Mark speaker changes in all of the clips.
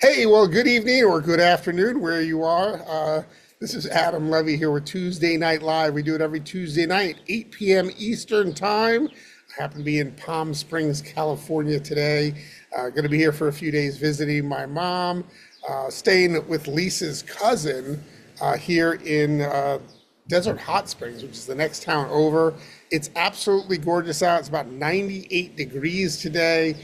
Speaker 1: Hey, well, good evening or good afternoon where you are. This is Adam Levy here with Tuesday Night Live. We do it every Tuesday night, 8 p.m. Eastern Time. I happen to be in Palm Springs, California today. Going to be here for a few days visiting my mom, staying with Lisa's cousin here in Desert Hot Springs, which is the next town over. It's absolutely gorgeous out. It's about 98 degrees today.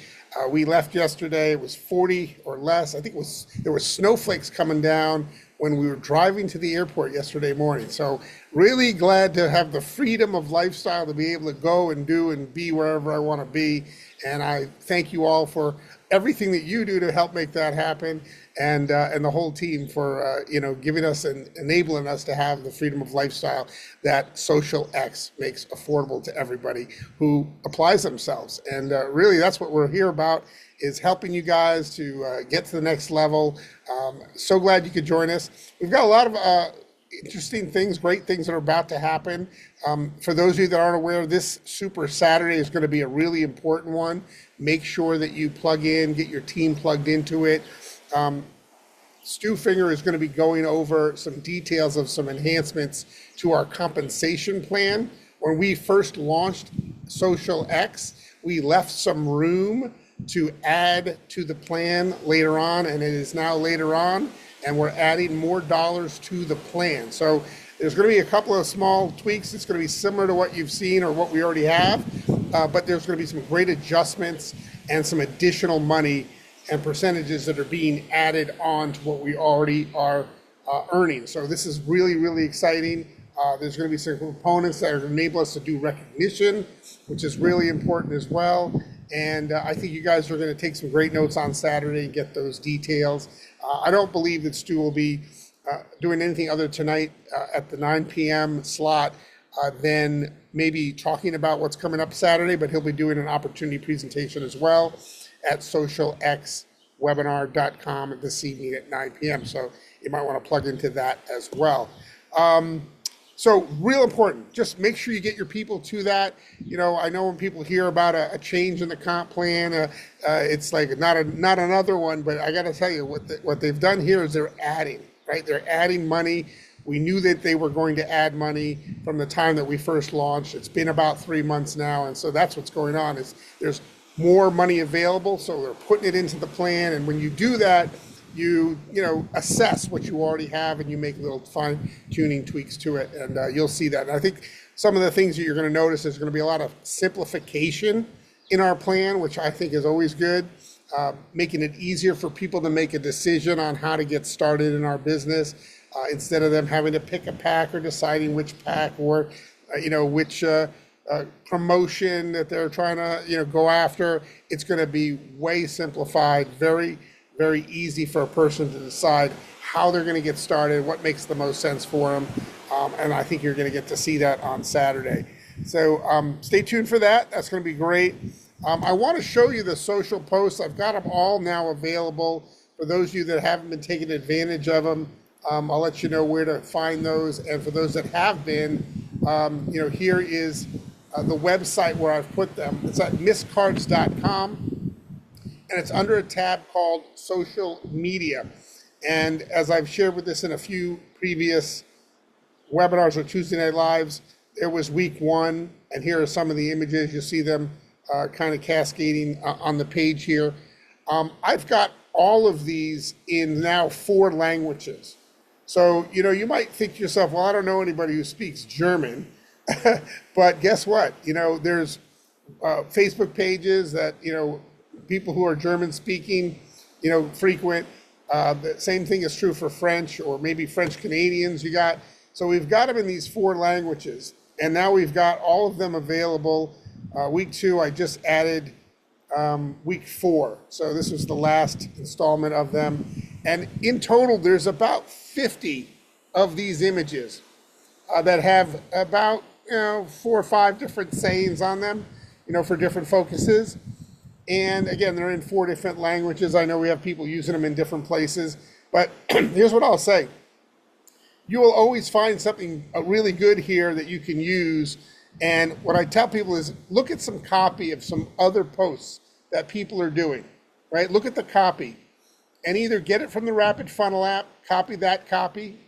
Speaker 1: We left yesterday. It was 40 or less. I think there were snowflakes coming down when we were driving to the airport yesterday morning. So really glad to have the freedom of lifestyle to be able to go and do and be wherever I want to be. And I thank you all for everything that you do to help make that happen, and the whole team for giving us and enabling us to have the freedom of lifestyle that Social X makes affordable to everybody who applies themselves. And really, that's what we're here about, is helping you guys to get to the next level. So glad you could join us. We've got a lot of interesting things, great things that are about to happen. For those of you that aren't aware, this Super Saturday is going to be a really important one. Make sure that you plug in, get your team plugged into it. Stu Finger is going to be going over some details of some enhancements to our compensation plan. When we first launched Social X, we left some room to add to the plan later on, and it is now later on, and we're adding more dollars to the plan. So there's going to be a couple of small tweaks. It's going to be similar to what you've seen or what we already have, but there's going to be some great adjustments and some additional money and percentages that are being added on to what we already are earning. So this is really, really exciting. There's going to be some components that are going to enable us to do recognition, which is really important as well. And I think you guys are going to take some great notes on Saturday and get those details. I don't believe that Stu will be doing anything other tonight at the 9 p.m. slot than maybe talking about what's coming up Saturday, but he'll be doing an opportunity presentation as well at socialxwebinar.com this evening at 9 p.m. So you might want to plug into that as well. So real important, just make sure you get your people to that. I know when people hear about a change in the comp plan, it's like not another one, but I got to tell you what they've done here is they're adding, right? They're adding money. We knew that they were going to add money from the time that we first launched. It's been about 3 months now, and so that's what's going on. Is there's more money available, so they're putting it into the plan, and when you do that, you assess what you already have and you make little fine-tuning tweaks to it, and you'll see that. And I think some of the things that you're going to notice is going to be a lot of simplification in our plan, which I think is always good, making it easier for people to make a decision on how to get started in our business, instead of them having to pick a pack or deciding which pack or which promotion that they're trying to go after. It's going to be way simplified, very, very easy for a person to decide how they're going to get started, what makes the most sense for them, and I think you're going to get to see that on Saturday. So stay tuned for that. That's going to be great. I want to show you the social posts. I've got them all now available. For those of you that haven't been taking advantage of them, I'll let you know where to find those. And for those that have been, here is the website where I've put them. It's at misscards.com. And it's under a tab called Social Media. And as I've shared with this in a few previous webinars or Tuesday Night Lives, there was week one, and here are some of the images. You see them kind of cascading on the page here. I've got all of these in now 4 languages. So, you might think to yourself, well, I don't know anybody who speaks German. But guess what? There's Facebook pages that, people who are German speaking, frequent. The same thing is true for French or maybe French Canadians you got. So we've got them in these 4 languages, and now we've got all of them available. Week 2, I just added week 4. So this was the last installment of them. And in total, there's about 50 of these images that have about 4 or 5 different sayings on them, for different focuses. And again, they're in 4 different languages. I know we have people using them in different places, but here's what I'll say. You will always find something really good here that you can use. And what I tell people is look at some copy of some other posts that people are doing, right? Look at the copy. and either get it from the Rapid Funnel app, copy that copy,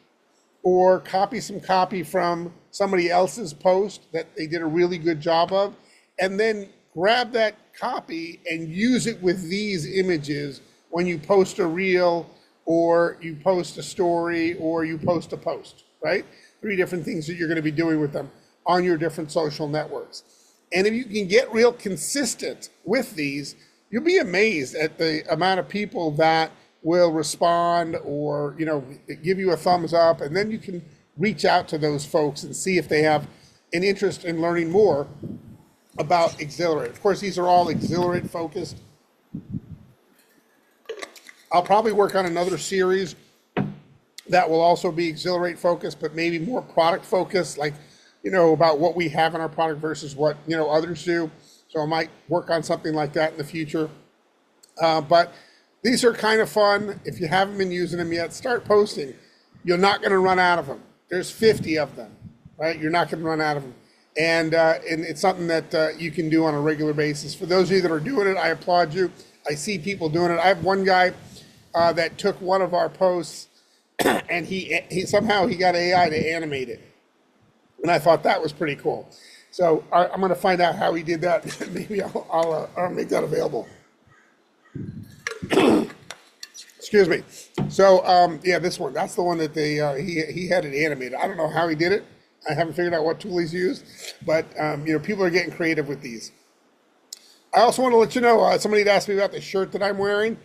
Speaker 1: or copy some copy from somebody else's post that they did a really good job of, and then grab that copy and use it with these images when you post a reel, or you post a story, or you post a post, right? 3 different things that you're going to be doing with them on your different social networks. And if you can get real consistent with these, you'll be amazed at the amount of people that will respond, or give you a thumbs up, and then you can reach out to those folks and see if they have an interest in learning more about Exhilarate. Of course, these are all Exhilarate focused. I'll probably work on another series that will also be Exhilarate focused, but maybe more product focused, like about what we have in our product versus what others do. So I might work on something like that in the future. But these are kind of fun. If you haven't been using them yet, start posting. You're not going to run out of them. There's 50 of them, right? You're not going to run out of them. And it's something that you can do on a regular basis. For those of you that are doing it, I applaud you. I see people doing it. I have one guy that took one of our posts and he somehow got AI to animate it. And I thought that was pretty cool. So I'm going to find out how he did that. Maybe I'll make that available. Excuse me. So yeah, this one, that's the one that he had it animated. I don't know how he did it. I haven't figured out what tool he's used, but people are getting creative with these. I also want to let you know, somebody had asked me about the shirt that I'm wearing.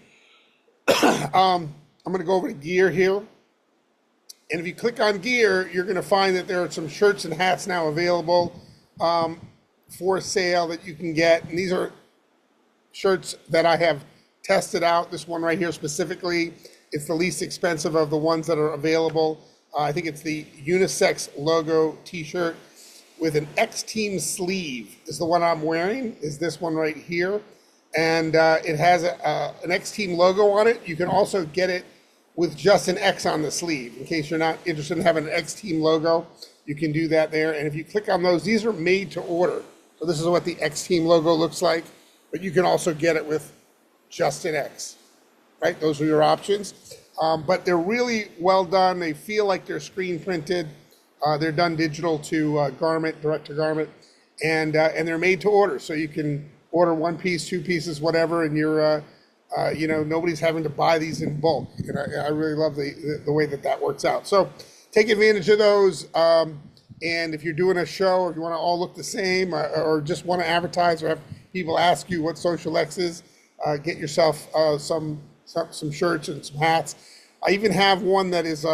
Speaker 1: I'm going to go over to gear here. And if you click on gear, you're going to find that there are some shirts and hats now available for sale that you can get. And these are shirts that I have tested out. This one right here specifically, it's the least expensive of the ones that are available. I think it's the unisex logo t-shirt with an X-Team sleeve is the one I'm wearing, is this one right here. And it has an X-Team logo on it. You can also get it with just an X on the sleeve. In case you're not interested in having an X-Team logo, you can do that there. And if you click on those, these are made to order. So this is what the X-Team logo looks like, but you can also get it with just an X, right? Those are your options. But they're really well done. They feel like they're screen printed. They're done digital to garment, direct to garment, and they're made to order. So you can order 1 piece, 2 pieces, whatever, and you're, nobody's having to buy these in bulk. And I really love the way that works out. So take advantage of those. And if you're doing a show, or if you want to all look the same, or just want to advertise, or have people ask you what Social X is, get yourself some shirts and some hats. I even have one that is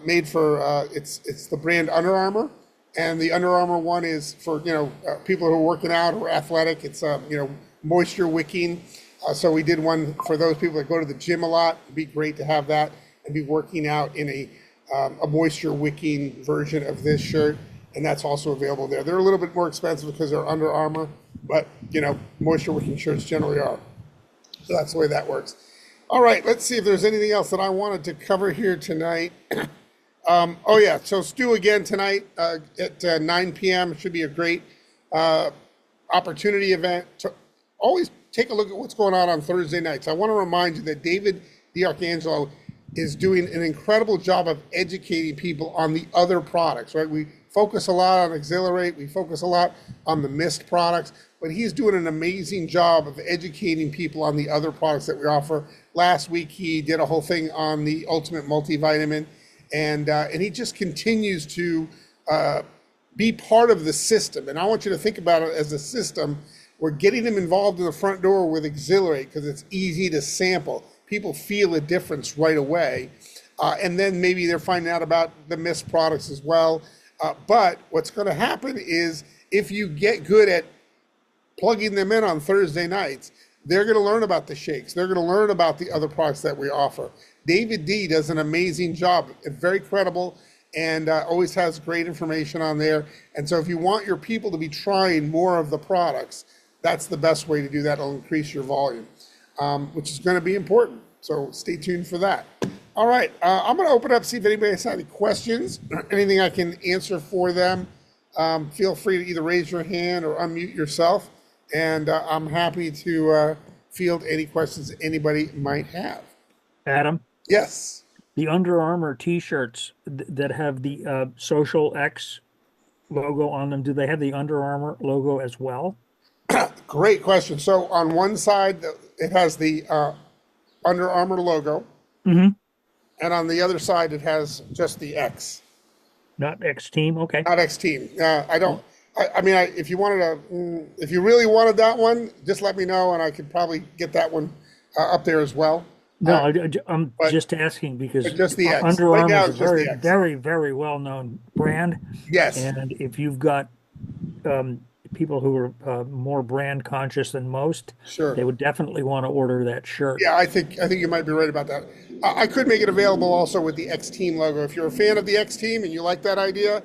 Speaker 1: made for it's the brand Under Armour, and the Under Armour one is for people who are working out or athletic. It's moisture wicking. So we did one for those people that go to the gym a lot. It'd be great to have that and be working out in a moisture wicking version of this shirt, and that's also available there. They're a little bit more expensive because they're Under Armour, but moisture wicking shirts generally are. So that's the way that works. All right, let's see if there's anything else that I wanted to cover here tonight. Oh yeah, so Stu again tonight at 9 p.m. It should be a great opportunity event. To always take a look at what's going on Thursday nights. I want to remind you that David DiArcangelo is doing an incredible job of educating people on the other products, right? We focus a lot on Exhilarate, we focus a lot on the Mist products, but he's doing an amazing job of educating people on the other products that we offer. Last week, he did a whole thing on the Ultimate Multivitamin, and he just continues to be part of the system. And I want you to think about it as a system. We're getting them involved in the front door with Exhilarate because it's easy to sample. People feel a difference right away. And then maybe they're finding out about the Mist products as well. But what's going to happen is if you get good at plugging them in on Thursday nights, they're going to learn about the shakes. They're going to learn about the other products that we offer. David D does an amazing job. It's very credible and always has great information on there. And so if you want your people to be trying more of the products, that's the best way to do that. It'll increase your volume, which is going to be important. So stay tuned for that. All right, I'm going to open up, see if anybody has any questions, anything I can answer for them. Feel free to either raise your hand or unmute yourself, and I'm happy to field any questions anybody might have.
Speaker 2: Adam,
Speaker 1: Yes.
Speaker 2: the Under Armour t-shirts that have the Social X logo on them, do they have the Under Armour logo as well?
Speaker 1: Great question. So on one side, it has the Under Armour logo,
Speaker 2: Hmm.
Speaker 1: and on the other side, it has just the X,
Speaker 2: Not X Team. Okay.
Speaker 1: not X Team. I don't.
Speaker 2: Well,
Speaker 1: I mean, if you wanted if you really wanted that one, just let me know, and I could probably get that one up there as well.
Speaker 2: no, I'm
Speaker 1: But
Speaker 2: just asking because
Speaker 1: just the X.
Speaker 2: Under
Speaker 1: Right
Speaker 2: Armour
Speaker 1: now,
Speaker 2: is a
Speaker 1: it's just
Speaker 2: very,
Speaker 1: the X.
Speaker 2: very, very well-known brand,
Speaker 1: Yes.
Speaker 2: and if you've got um, people who are more brand conscious than most,
Speaker 1: Sure.
Speaker 2: they would definitely want to order that shirt.
Speaker 1: Yeah, I think you might be right about that. I could make it available also with the X Team logo. If you're a fan of the X Team and you like that idea,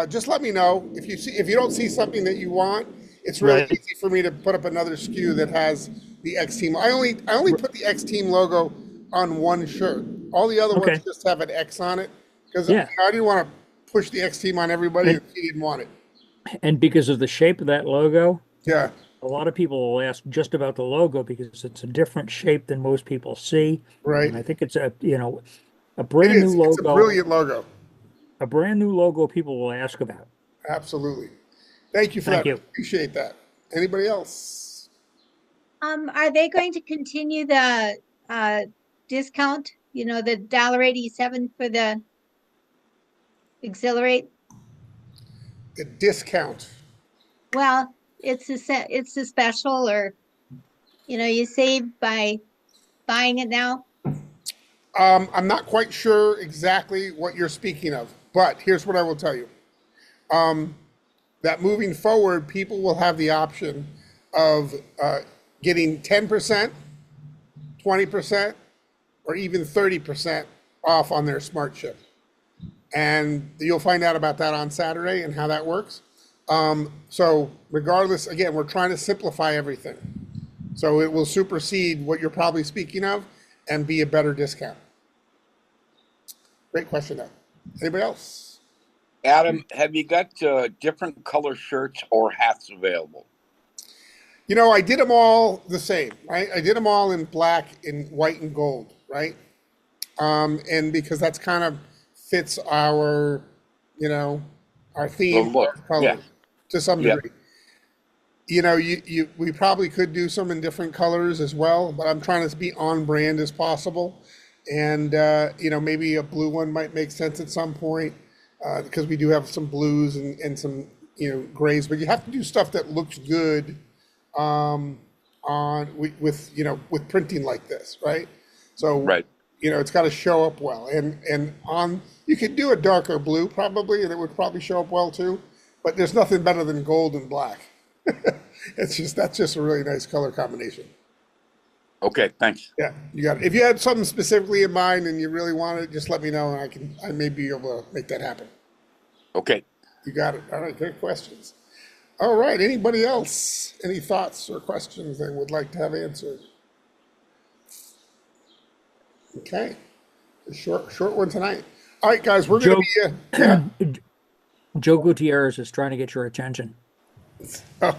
Speaker 1: just let me know. If you don't see something that you want, it's really
Speaker 2: Right.
Speaker 1: easy for me to put up another SKU that has the X Team. I only put the X Team logo on one shirt. All the other ones
Speaker 2: Okay.
Speaker 1: just have an X on it because
Speaker 2: Yeah.
Speaker 1: I didn't want to push the X Team on everybody
Speaker 2: And
Speaker 1: if he didn't want it.
Speaker 2: and because of the shape of that logo,
Speaker 1: Yeah,
Speaker 2: a lot of people will ask just about the logo because it's a different shape than most people see.
Speaker 1: right.
Speaker 2: And I think it's a
Speaker 1: It
Speaker 2: brand new
Speaker 1: is. It's a
Speaker 2: logo,
Speaker 1: brilliant logo.
Speaker 2: a brand new logo people will ask about.
Speaker 1: Absolutely. Thank you for
Speaker 2: Thank
Speaker 1: that.
Speaker 2: you.
Speaker 1: Appreciate that. Anybody else?
Speaker 3: Are they going to continue the discount? You know, the $1.87 for the Exhilarate?
Speaker 1: The discount.
Speaker 3: Well, it's a special, or you save by buying it now.
Speaker 1: I'm not quite sure exactly what you're speaking of, but here's what I will tell you. That moving forward, people will have the option of getting 10%, 20%, or even 30% off on their smart chip. And you'll find out about that on Saturday and how that works. So, regardless, again, we're trying to simplify everything. So, it will supersede what you're probably speaking of and be a better discount. Great question, though. Anybody else?
Speaker 4: Adam, have you got different color shirts or hats available?
Speaker 1: I did them all the same, right? I did them all in black, in white, and gold, right? And because that's kind of fits you know, our
Speaker 4: The
Speaker 1: theme,
Speaker 4: look.
Speaker 1: our
Speaker 4: Yeah.
Speaker 1: colors to some
Speaker 4: Yeah.
Speaker 1: degree. We probably could do some in different colors as well, but I'm trying to be on brand as possible. And maybe a blue one might make sense at some point because we do have some blues and some grays. But you have to do stuff that looks good on with printing like this, right? So
Speaker 4: Right.
Speaker 1: it's got to show up well. And on you could do a darker blue probably, and it would probably show up well too. But there's nothing better than gold and black. That's just a really nice color combination.
Speaker 4: Okay. Thanks.
Speaker 1: Yeah, you got it. If you had something specifically in mind and you really want it, just let me know, and I may be able to make that happen.
Speaker 4: Okay.
Speaker 1: You got it. All right, great questions. All right, anybody else? Any thoughts or questions they would like to have answered? Okay, a short one tonight. All right, guys, we're going to
Speaker 2: Joe
Speaker 1: be yeah.
Speaker 2: Joe Gutierrez is trying to get your attention.
Speaker 1: Oh,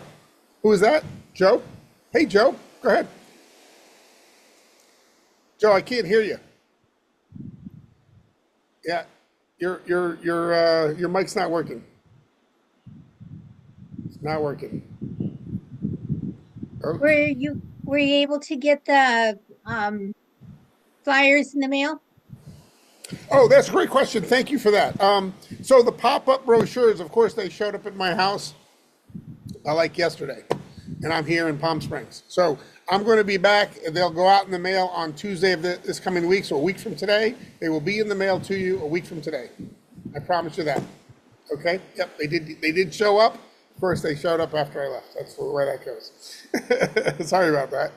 Speaker 1: who is that? Joe? Hey, Joe, go ahead. Joe, I can't hear you. Yeah, your mic's not working. It's not working. Oh,
Speaker 3: Were you able to get the flyers in the mail?
Speaker 1: oh, that's a great question. Thank you for that. So the pop-up brochures, of course, they showed up at my house like yesterday, and I'm here in Palm Springs. So I'm going to be back. They'll go out in the mail on Tuesday of this coming week, so a week from today. They will be in the mail to you a week from today. I promise you that. Okay? Yep, they did. They did show up. Of course, they showed up after I left. That's the way that goes. Sorry about that.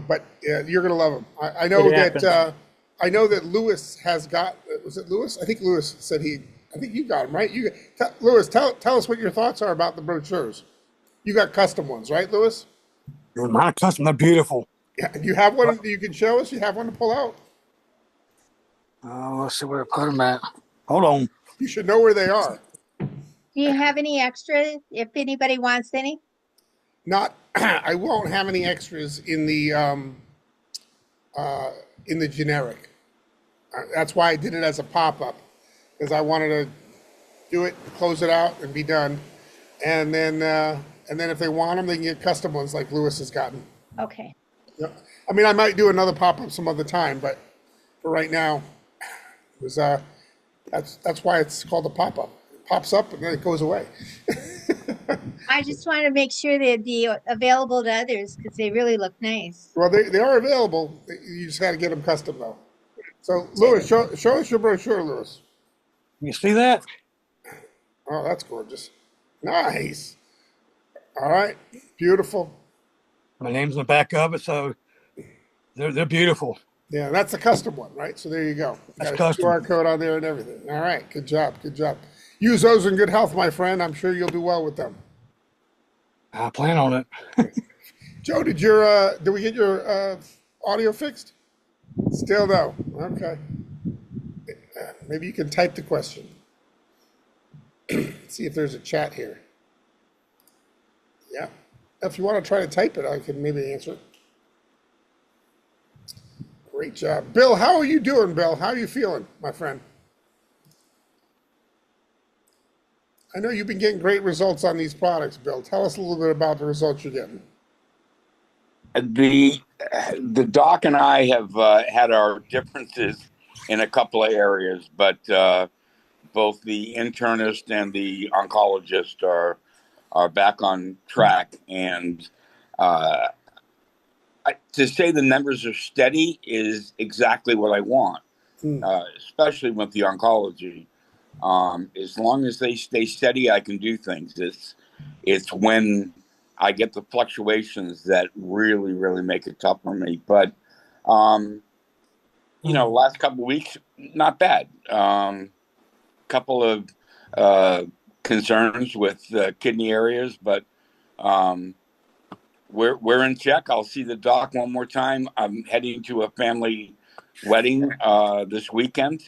Speaker 1: But yeah, you're going to love them. I know
Speaker 2: It
Speaker 1: that.
Speaker 2: happens.
Speaker 1: I know that Lewis has got. Was it Lewis? I think Lewis said he. I think you got them right. Lewis, tell us what your thoughts are about the brochures. You got custom ones, right, Lewis?
Speaker 5: They're not custom. They're beautiful.
Speaker 1: Yeah. You have one that you can show us. You have one to pull out.
Speaker 5: Let's see where I put them at. Hold on.
Speaker 1: You should know where they are.
Speaker 3: Do you have any extra if anybody wants any?
Speaker 1: Not. I won't have any extras in the in the generic. That's why I did it as a pop-up, because I wanted to do it, close it out, and be done. And then if they want them, they can get custom ones like Lewis has gotten.
Speaker 3: Okay.
Speaker 1: Yep. I mean, I might do another pop-up some other time, but for right now, it was that's why it's called a pop-up. It pops up and then it goes away.
Speaker 3: I just want to make sure they'd be available to others because they really look nice.
Speaker 1: Well, they are available. You just got to get them custom though. So, Lewis, show us your brochure, Lewis.
Speaker 5: You see that?
Speaker 1: Oh, that's gorgeous. Nice. All right. Beautiful.
Speaker 5: My name's on the back of it, so they're beautiful.
Speaker 1: Yeah, that's a custom one, right? So there you go.
Speaker 5: That's
Speaker 1: Got a
Speaker 5: custom.
Speaker 1: QR code on there and everything. All right. Good job. Good job. Use those in good health, my friend. I'm sure you'll do well with them.
Speaker 5: I plan on it.
Speaker 1: Joe, did we get your audio fixed? Still no. Okay. Maybe you can type the question. See if there's a chat here. Yeah. If you want to try to type it, I can maybe answer it. Great job. Bill, how are you doing, Bill? How are you feeling, my friend? I know you've been getting great results on these products, Bill. Tell us a little bit about the results you're getting.
Speaker 4: The doc and I have had our differences in a couple of areas, but both the internist and the oncologist are back on track. And to say the numbers are steady is exactly what I want, especially with the oncology. As long as they stay steady, I can do things. It's when I get the fluctuations that really, really make it tough for me. But, last couple of weeks, not bad. Couple of concerns with kidney areas, but we're in check. I'll see the doc one more time. I'm heading to a family wedding this weekend.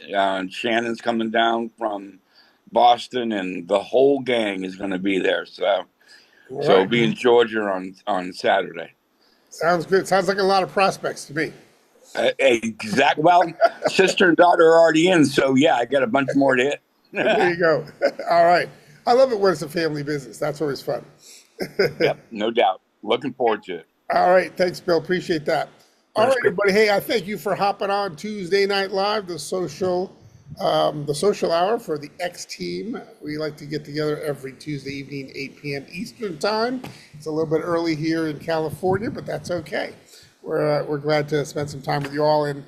Speaker 4: Shannon's coming down from Boston, and the whole gang is going to be there. So I'll be in Georgia on Saturday.
Speaker 1: Sounds good. Sounds like a lot of prospects to me.
Speaker 4: Well, sister and daughter are already in, so yeah, I got a bunch more to hit.
Speaker 1: There you go. All right. I love it when it's a family business. That's always fun.
Speaker 4: Yep, no doubt. Looking forward to it.
Speaker 1: All right. Thanks, Bill. Appreciate that. All right, everybody. Hey, I thank you for hopping on Tuesday Night Live, the social hour for the X team. We like to get together every Tuesday evening, 8 p.m. Eastern time. It's a little bit early here in California, but that's okay. We're glad to spend some time with you all. And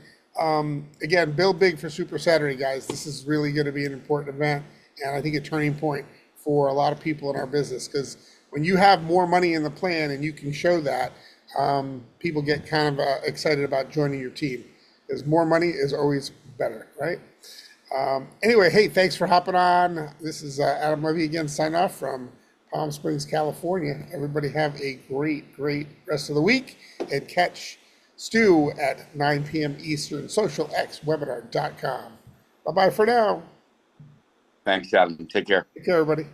Speaker 1: again, build big for Super Saturday, guys. This is really going to be an important event, and I think a turning point for a lot of people in our business, because when you have more money in the plan and you can show that, people get kind of excited about joining your team, because more money is always better, right? Anyway, hey, thanks for hopping on. This is Adam Levy again, sign off from Palm Springs, California. Everybody have a great, great rest of the week, and catch Stu at 9 p.m. Eastern, socialxwebinar.com. Bye-bye for now.
Speaker 4: Thanks, Adam. Take care.
Speaker 1: Take care, everybody.